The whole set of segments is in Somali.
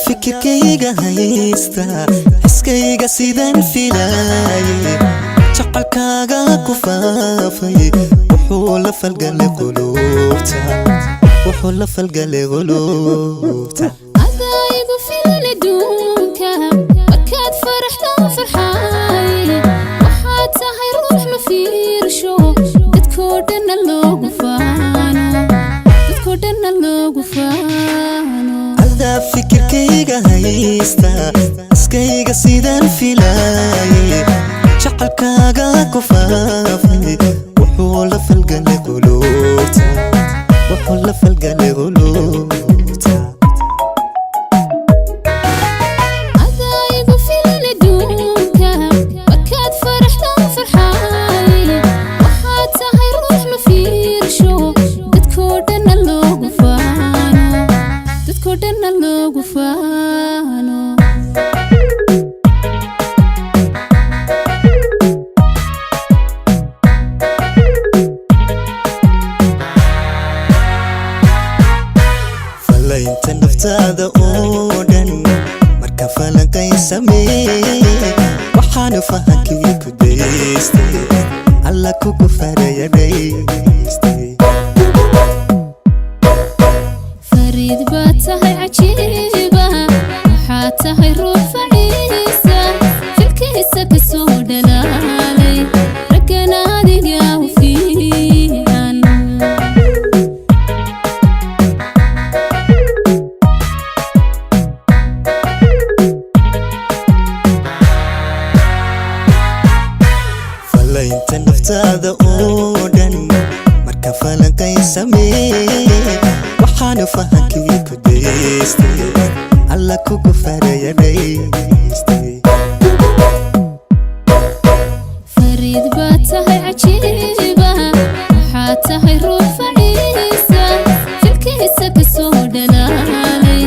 fikirkayga haysta iskayga sidaan filaayay jacalkaaga ku faafay wuxuu la falgalay qulubta adaygu filan adduunka markaad faraxdo farxaay waxaad tahay ruux la fiirsho dadkoo dhanna loogu faano ada fikirkayga haysta iskayga sidaan filaayay jacalkaaga ku faafay wuxuu la falgalay qulubta adaygu filan adduunka markaad faraxdo farxaay waxaad tahay ruux la fiirsho dadkoo dhanna loogu faano inta naftaada oo dhan marka falanqay sameeyay waxaan fahankii ku daystay alla kugu farayadaystay fariid baad tahay cajiiba waxaad tahay ruux faciisa filkiisa ka soo dhalaalay raggana adiga u fiican inta naftaada oo dhan marka falanqay sameeyay waxaan fahankii ku daystay alla kugu farayadaystay fariid baad tahay cajiiba waxaad tahay ruux faciisa filkiisa ka soo dhalaalay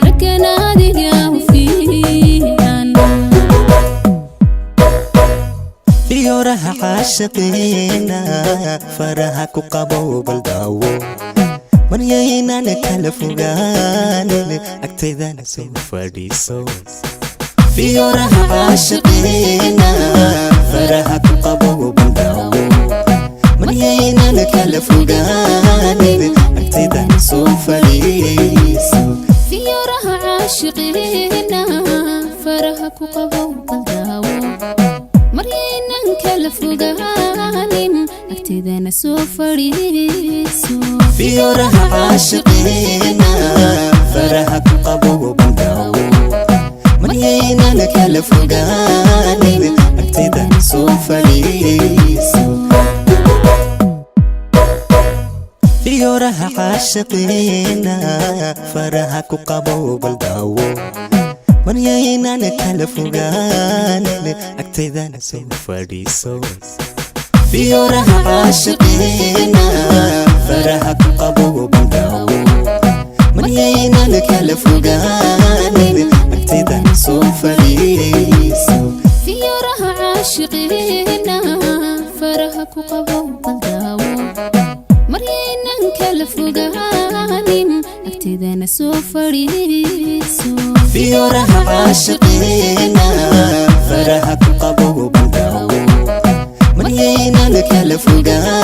raggana adiga u fiican fiyoraha caashiqiina faraha ku qabo baldaawo maryaynaan kala fogaanin agtaydana soo fadhiiso fiyoraha caashiqiina faraha ku qabo baldaawo maryaynaan kala fogaanin agtaydana soo fadhiiso fiyoraha caashiqiina faraha ku qabo baldaawo maryaynaan kala fogaanin agteedana soo fadhiiso fiyoraha caashiqiina faraha ku qabo baldaawo maryaynaan kala fogaanin agteedana soo fadhiiso fiyoraha caashiqiina faraha ku qabo baldaawo maryaynaan kala fogaanin agtaydana soo fadhiiso fiyoraha caashiqiina faraha ku qabo baldaawo maryaynaan kala fogaanin agtaydana soo fadhiiso fiyoraha caashiqiina faraha ku qabo baldaawo maryaynaan kala fogaanin agteedana soo fadhiiso fiyoraha caashiqiina faraha ku qabo baldaawo maryaynaan kala fogaanin